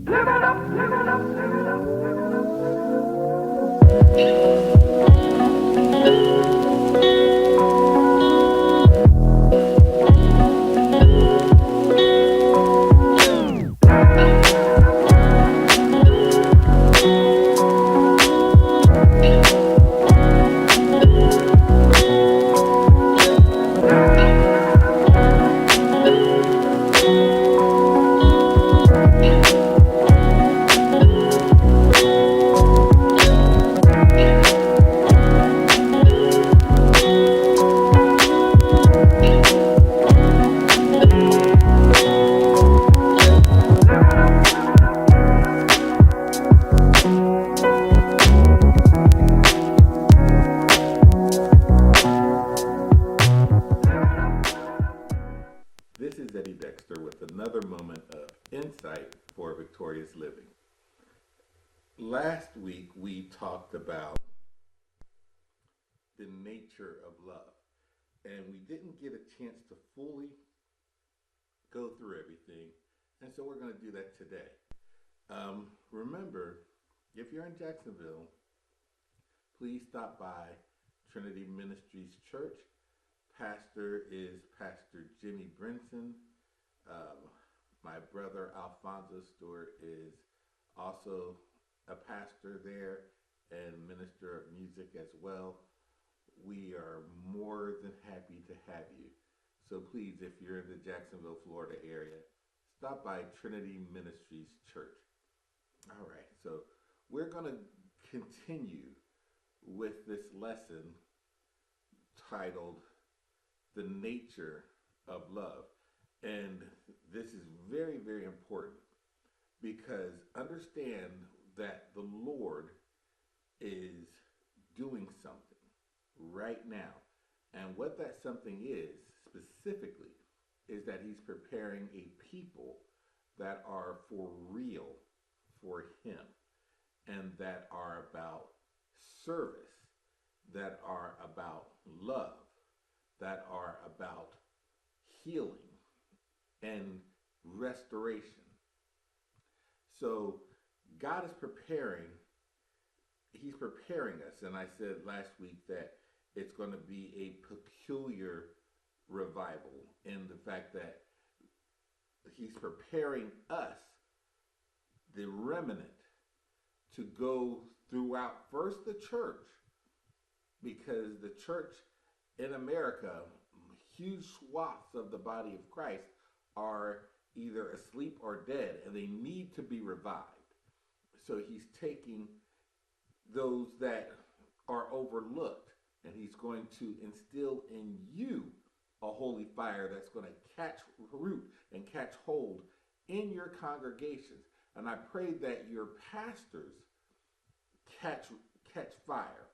Live it up, live it up, live it up, live it up. This is Eddie Dexter with another moment of insight for victorious living. Last week we talked about the nature of love, and we didn't get a chance to fully go through everything, and so we're going to do that today. Remember, if you're in Jacksonville, please stop by Trinity Ministries Church. Pastor is Pastor Jimmy Brinson. My brother Alfonso Stewart is also a pastor there and minister of music as well. We are more than happy to have you. So please, if you're in the Jacksonville, Florida area, stop by Trinity Ministries Church. All right, so we're going to continue with this lesson titled The Nature of Love. And this is very, very important because understand that the Lord is doing something right now. And what that something is specifically is that he's preparing a people that are for real for him and that are about service, that are about love, that are about healing and restoration. So God is preparing, he's preparing us. And I said last week that it's going to be a peculiar revival in the fact that he's preparing us, the remnant, to go throughout first the church, because the church in America, huge swaths of the body of Christ are either asleep or dead, and they need to be revived. So he's taking those that are overlooked, and he's going to instill in you a holy fire that's going to catch root and catch hold in your congregations. And I pray that your pastors catch fire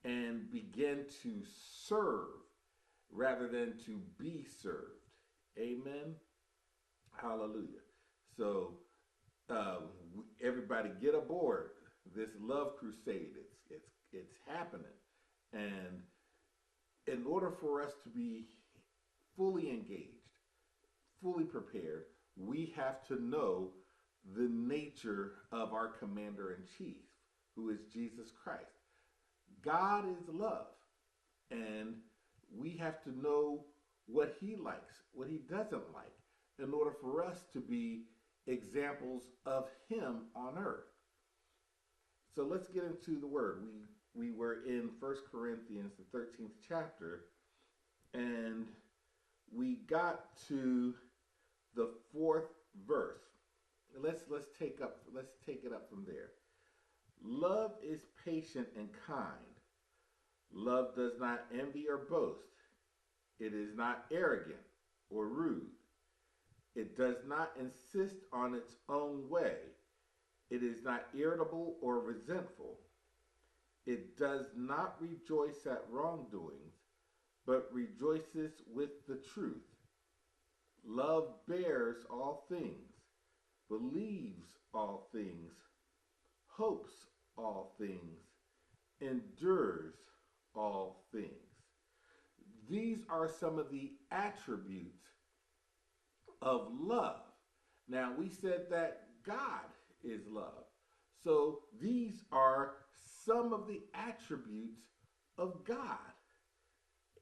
and begin to serve rather than to be served. Amen. Hallelujah. So everybody get aboard this Love Crusade. It's happening. And in order for us to be fully engaged, fully prepared, we have to know the nature of our commander-in-chief, who is Jesus Christ. God is love, and we have to know what he likes, what he doesn't like, in order for us to be examples of him on earth. So let's get into the word. We were in 1 Corinthians, the 13th chapter, and we got to the 4th verse. Let's take it up from there. Love is patient and kind. Love does not envy or boast. It is not arrogant or rude. It does not insist on its own way. It is not irritable or resentful. It does not rejoice at wrongdoings, but rejoices with the truth. Love bears all things, believes all things, hopes all things, endures all things. These are some of the attributes of love. Now, we said that God is love. So these are some of the attributes of God.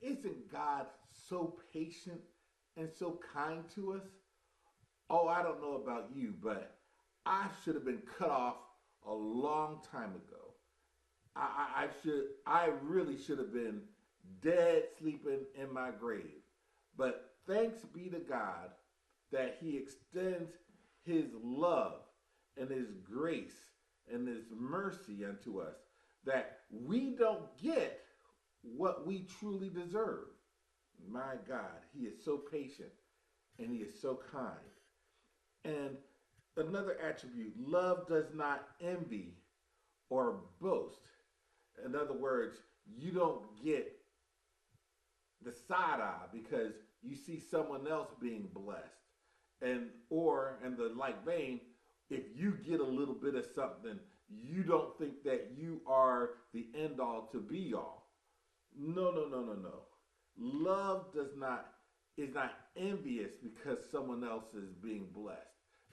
Isn't God so patient and so kind to us? Oh, I don't know about you, but I should have been cut off a long time ago. I really should have been dead, sleeping in my grave. But thanks be to God that He extends His love and His grace and His mercy unto us, that we don't get what we truly deserve. My God, He is so patient and He is so kind. And another attribute, love does not envy or boast. In other words, you don't get the side eye because you see someone else being blessed. And or in the like vein, if you get a little bit of something, you don't think that you are the end all to be all. No, no, no, no, no. Love is not envious because someone else is being blessed,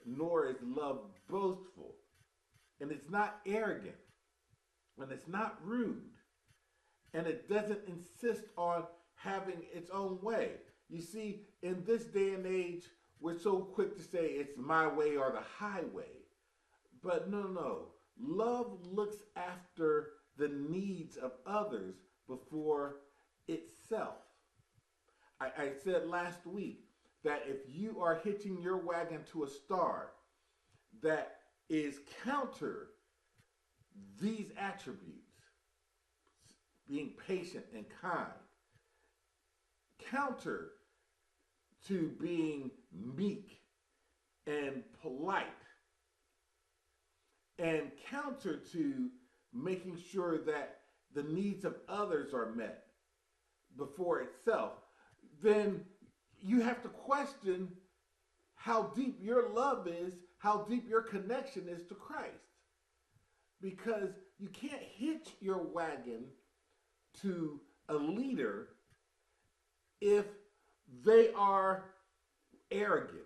nor is love boastful. And it's not arrogant, and it's not rude, and it doesn't insist on having its own way. You see, in this day and age, we're so quick to say it's my way or the highway. But no, no. Love looks after the needs of others before itself. I said last week that if you are hitching your wagon to a star that is counter these attributes, being patient and kind, counter to being meek and polite, and counter to making sure that the needs of others are met before itself, then you have to question how deep your love is, how deep your connection is to Christ. Because you can't hitch your wagon to a leader if they are arrogant,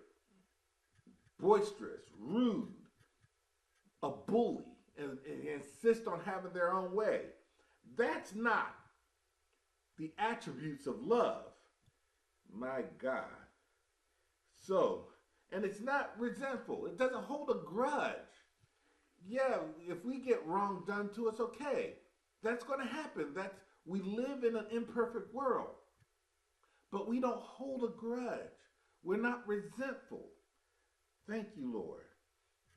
boisterous, rude, a bully, and insist on having their own way. That's not the attributes of love. My God. So, and it's not resentful. It doesn't hold a grudge. Yeah, if we get wrong done to us, okay. That's going to happen. We live in an imperfect world. But we don't hold a grudge. We're not resentful. Thank you, Lord.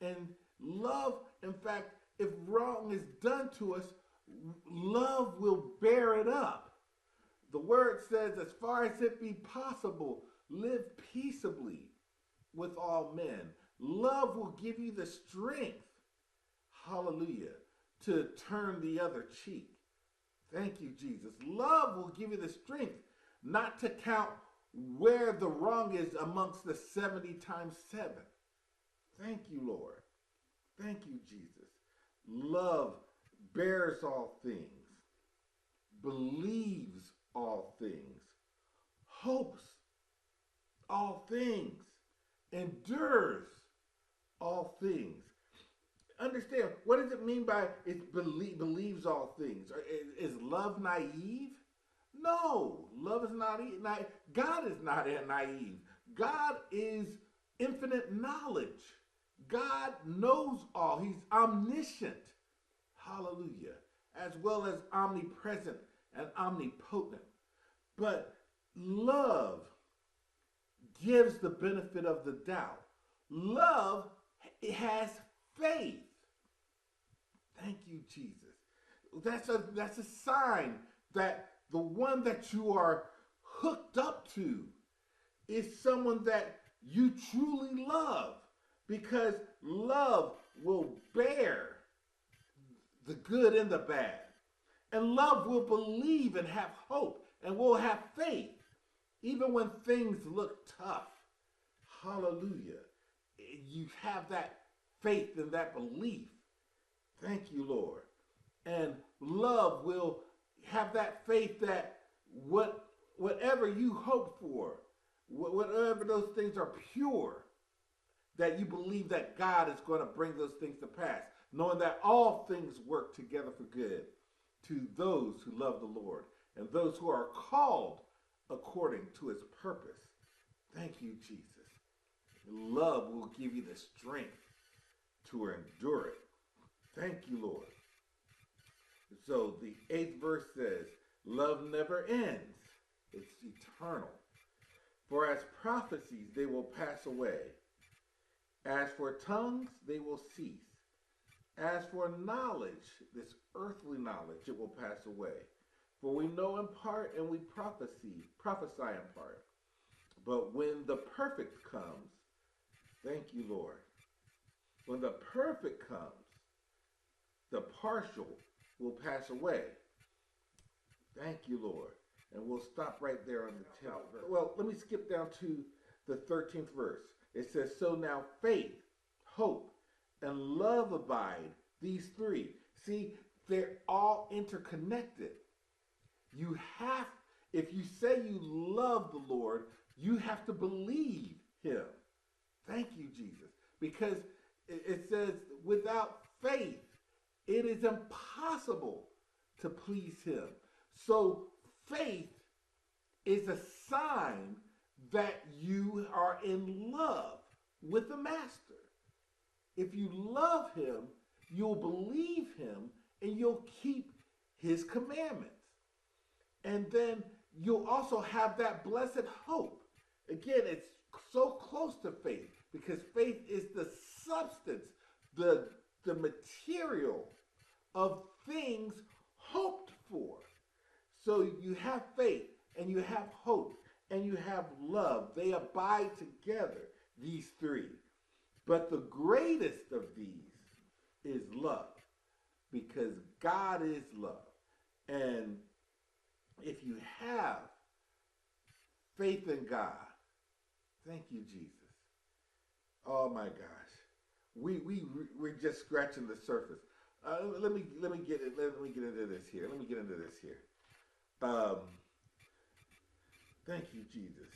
And love, in fact, if wrong is done to us, love will bear it up. The word says, as far as it be possible, live peaceably with all men. Love will give you the strength, hallelujah, to turn the other cheek. Thank you, Jesus. Love will give you the strength not to count where the wrong is amongst the 70 times 7. Thank you, Lord. Thank you, Jesus. Love bears all things, believes all things, hopes all things, endures all things. Understand, what does it mean by it believes all things? Is love naive? No, love is not naive. God is not naive. God is infinite knowledge. God knows all. He's omniscient. Hallelujah. As well as omnipresent and omnipotent. But love gives the benefit of the doubt. Love has faith. Thank you, Jesus. That's a sign that the one that you are hooked up to is someone that you truly love, because love will bear the good and the bad. And love will believe and have hope and will have faith even when things look tough. Hallelujah. You have that faith and that belief. Thank you, Lord. And love will have that faith that whatever you hope for, whatever those things are pure, that you believe that God is going to bring those things to pass, knowing that all things work together for good to those who love the Lord and those who are called according to his purpose. Thank you, Jesus. Love will give you the strength to endure it. Thank you, Lord. So the 8th verse says, love never ends. It's eternal. For as prophecies, they will pass away. As for tongues, they will cease. As for knowledge, this earthly knowledge, it will pass away. For we know in part and we prophesy in part. But when the perfect comes, thank you, Lord. When the perfect comes, the partial will pass away. Thank you, Lord. And we'll stop right there on the 10th verse. Well, let me skip down to the 13th verse. It says, so now faith, hope, and love abide, these three. See, they're all interconnected. You have, if you say you love the Lord, you have to believe him. Thank you, Jesus. Because it says, without faith, it is impossible to please him. So faith is a sign that you are in love with the Master. If you love him, you'll believe him and you'll keep his commandments. And then you'll also have that blessed hope. Again, it's so close to faith because faith is the substance, the material of things hoped for. So you have faith and you have hope and you have love. They abide together, these three. But the greatest of these is love, because God is love. And if you have faith in God, thank you, Jesus. Oh my gosh, we're just scratching the surface. Let me get into this here. Thank you, Jesus.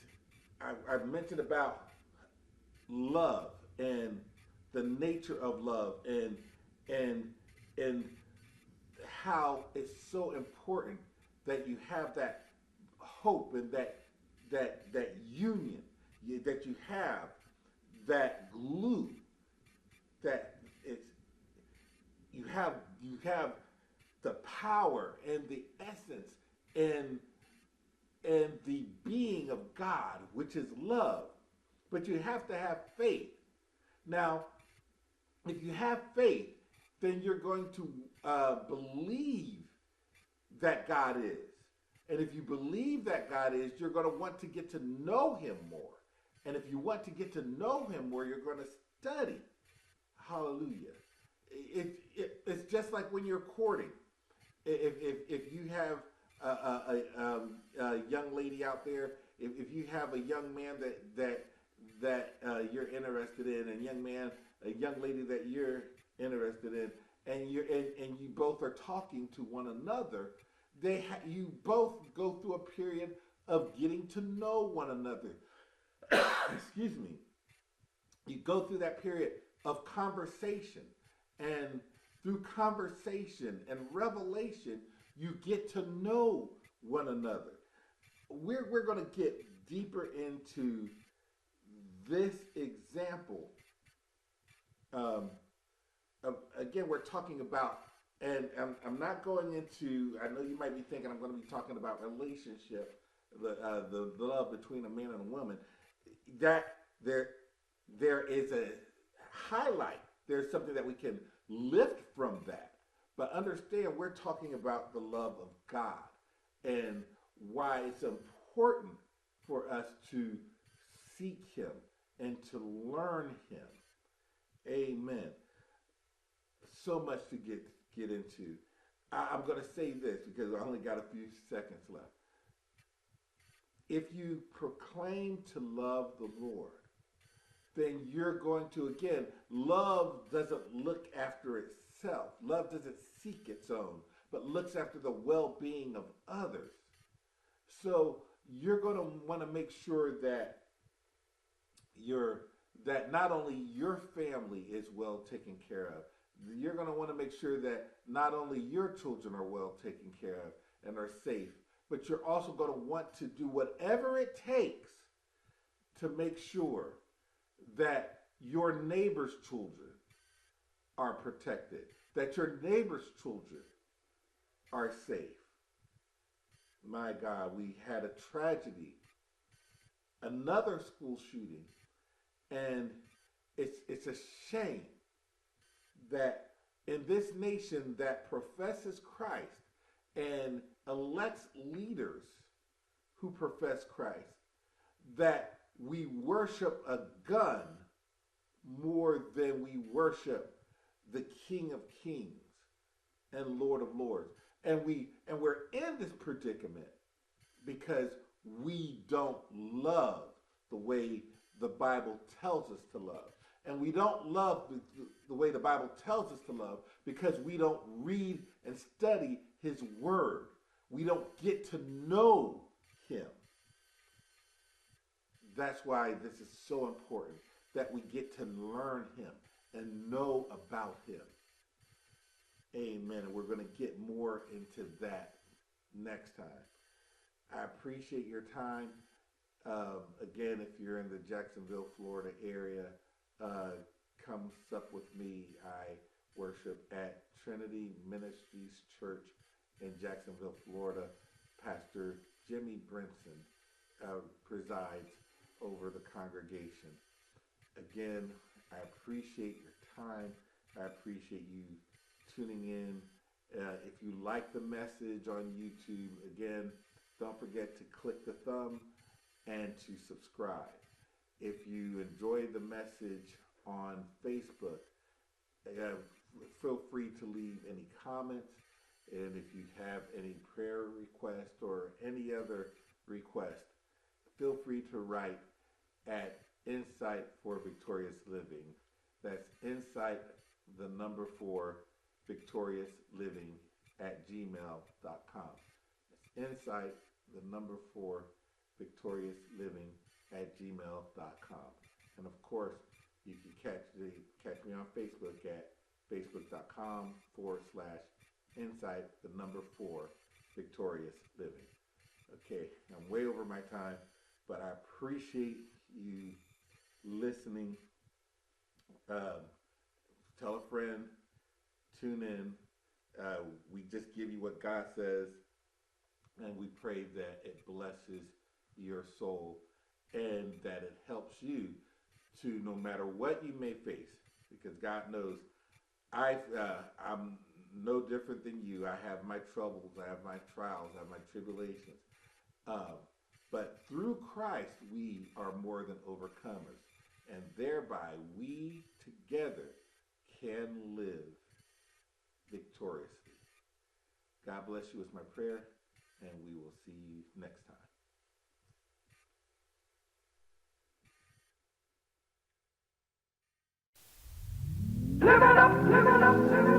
I've mentioned about love and the nature of love and how it's so important that you have that hope and that union, that you have that glue, that it's you have the power and the essence and the being of God, which is love. But you have to have faith. Now, if you have faith, then you're going to believe that God is. And if you believe that God is, you're going to want to get to know him more. And if you want to get to know him more, you're going to study. Hallelujah. It's just like when you're courting. If you have a young lady out there, if you have a young man that you're interested in, and a young lady that you're interested in, and you both are talking to one another, you both go through a period of getting to know one another. Excuse me. You go through that period of conversation, and through conversation and revelation, you get to know one another. We're going to get deeper into this example. Again, we're talking about, and I'm not going into, I know you might be thinking I'm going to be talking about relationship, the love between a man and a woman. That there is a highlight. There's something that we can lift from that. But understand, we're talking about the love of God and why it's important for us to seek him and to learn him. Amen. So much to get into. I'm going to say this because I only got a few seconds left. If you proclaim to love the Lord, then you're going to, again, love doesn't look after itself. Love doesn't seek its own, but looks after the well-being of others. So you're going to want to make sure that that not only your family is well taken care of, you're going to want to make sure that not only your children are well taken care of and are safe, but you're also going to want to do whatever it takes to make sure that your neighbor's children are protected, that your neighbor's children are safe. My God, we had a tragedy, another school shooting, and it's a shame that in this nation that professes Christ and elects leaders who profess Christ, that we worship a gun more than we worship the King of Kings and Lord of Lords. And we're in this predicament because we don't love the way the Bible tells us to love. And we don't love the way the Bible tells us to love because we don't read and study his word. We don't get to know him. That's why this is so important, that we get to learn him and know about him. Amen. And we're going to get more into that next time. I appreciate your time. Again, if you're in the Jacksonville, Florida area, come sup with me. I worship at Trinity Ministries Church in Jacksonville, Florida. Pastor Jimmy Brinson presides over the congregation. Again, I appreciate your time. I appreciate you tuning in. If you like the message on YouTube, again, don't forget to click the thumb and to subscribe. If you enjoy the message on Facebook, feel free to leave any comments. And if you have any prayer requests or any other request, feel free to write at Insight for Victorious Living. That's Insight, the number 4, Victorious Living at gmail.com. That's Insight, the number 4, Victorious Living at gmail.com. And of course, you can catch me on Facebook at facebook.com/Insight, the number 4, Victorious Living. Okay, I'm way over my time, but I appreciate you listening. Tell a friend, tune in. We just give you what God says, and we pray that it blesses your soul and that it helps you to, no matter what you may face, because God knows I'm no different than you. I have my troubles, I have my trials, I have my tribulations. But through Christ, we are more than overcomers. And thereby, we together can live victoriously. God bless you is my prayer, and we will see you next time. Live it up, live it up, live it up.